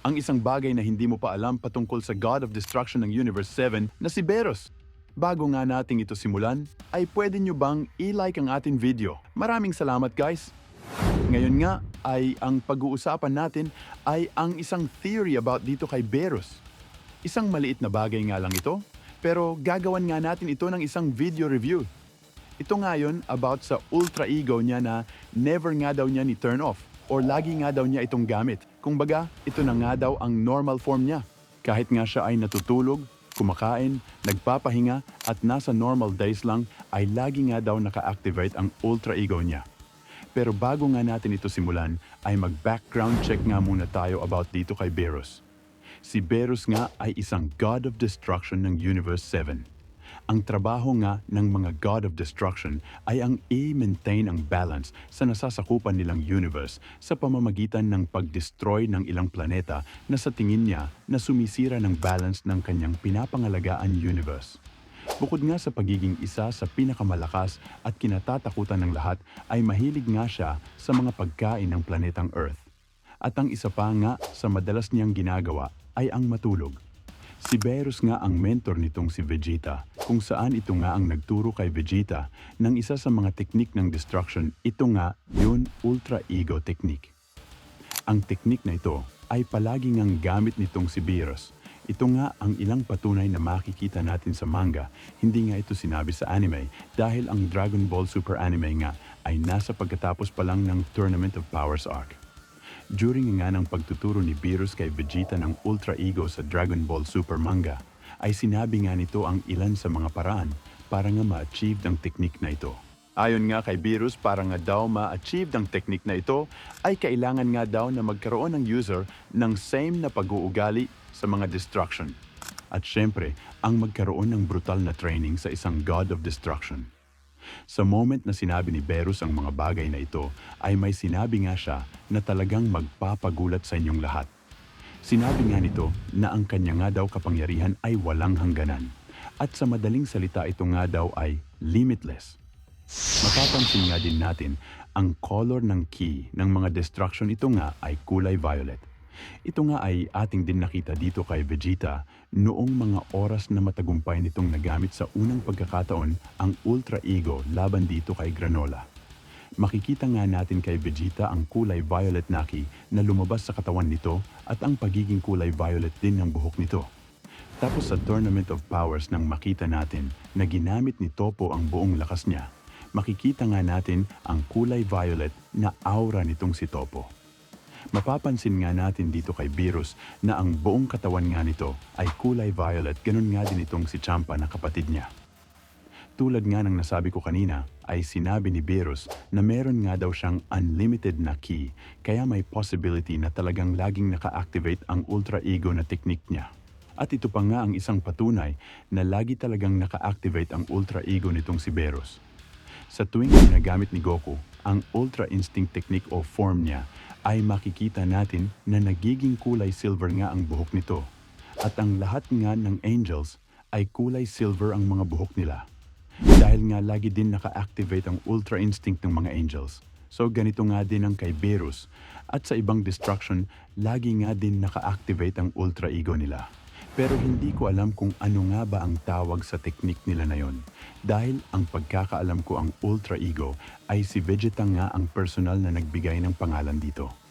ang isang bagay na hindi mo pa alam patungkol sa God of Destruction ng Universe 7 na si Beros. Bago nga nating ito simulan, ay pwede nyo bang i-like ang ating video? Maraming salamat guys! Ngayon nga ay ang pag-uusapan natin ay ang isang theory about dito kay Beros. Isang maliit na bagay nga lang ito, pero gagawan nga natin ito ng isang video review. Ito ngayon about sa ultra ego niya na never nga daw niya ni turn off or lagi nga daw niya itong gamit. Kumbaga, ito na nga daw ang normal form niya. Kahit nga siya ay natutulog, kumakain, nagpapahinga at nasa normal days lang ay lagi nga daw naka-activate ang ultra ego niya. Pero bago nga natin ito simulan ay mag-background check nga muna tayo about dito kay Beros. Si Beros nga ay isang God of Destruction ng Universe 7. Ang trabaho nga ng mga God of Destruction ay ang i-maintain ang balance sa nasasakupan nilang universe sa pamamagitan ng pag-destroy ng ilang planeta na sa tingin niya na sumisira ng balance ng kanyang pinapangalagaan universe. Bukod nga sa pagiging isa sa pinakamalakas at kinatatakutan ng lahat ay mahilig nga siya sa mga pagkain ng planetang Earth. At ang isa pa nga sa madalas niyang ginagawa ay ang matulog. Si Beros nga ang mentor nitong si Vegeta, kung saan ito nga ang nagturo kay Vegeta ng isa sa mga teknik ng destruction. Ito nga yun Ultra Ego Technique. Ang teknik na ito ay palagi ngang gamit nitong si Beros. Ito nga ang ilang patunay na makikita natin sa manga, hindi nga ito sinabi sa anime dahil ang Dragon Ball Super Anime nga ay nasa pagkatapos pa lang ng Tournament of Powers arc. During nga ng pagtuturo ni Beerus kay Vegeta ng Ultra Ego sa Dragon Ball Super manga, ay sinabi nga nito ang ilan sa mga paraan para nga ma-achieve ang teknik na ito. Ayon nga kay Beerus, para nga daw ma-achieve ang teknik na ito, ay kailangan nga daw na magkaroon ng user ng same na pag-uugali sa mga destruction. At syempre, ang magkaroon ng brutal na training sa isang God of Destruction. Sa moment na sinabi ni Beerus ang mga bagay na ito, ay may sinabi nga siya na talagang magpapagulat sa inyong lahat. Sinabi nga nito na ang kanya nga daw kapangyarihan ay walang hangganan. At sa madaling salita ito nga daw ay limitless. Mapapansin nga din natin ang color ng key ng mga destruction ito nga ay kulay violet. Ito nga ay ating din nakita dito kay Vegeta noong mga oras na matagumpay nitong nagamit sa unang pagkakataon ang Ultra Ego laban dito kay Granola. Makikita nga natin kay Vegeta ang kulay violet na ki na lumabas sa katawan nito at ang pagiging kulay violet din ng buhok nito. Tapos sa Tournament of Powers nang makita natin na ginamit ni Toppo ang buong lakas niya, makikita nga natin ang kulay violet na aura nitong si Toppo. Mapapansin nga natin dito kay Beerus na ang buong katawan nga nito ay kulay violet, ganun nga din itong si Champa na kapatid niya. Tulad nga ng nasabi ko kanina ay sinabi ni Beerus na meron nga daw siyang unlimited na key kaya may possibility na talagang laging naka-activate ang Ultra Ego na teknik niya. At ito pa nga ang isang patunay na lagi talagang naka-activate ang Ultra Ego nitong si Beerus. Sa tuwing ginagamit ni Goku ang Ultra Instinct technique o form niya ay makikita natin na nagiging kulay silver nga ang buhok nito. At ang lahat nga ng angels ay kulay silver ang mga buhok nila. Dahil nga lagi din naka-activate ang Ultra Instinct ng mga angels. So ganito nga din ang kay Beerus. At sa ibang destruction, lagi nga din naka-activate ang Ultra Ego nila. Pero hindi ko alam kung ano nga ba ang tawag sa teknik nila na yon. Dahil ang pagkakaalam ko ang Ultra Ego ay si Vegeta nga ang personal na nagbigay ng pangalan dito.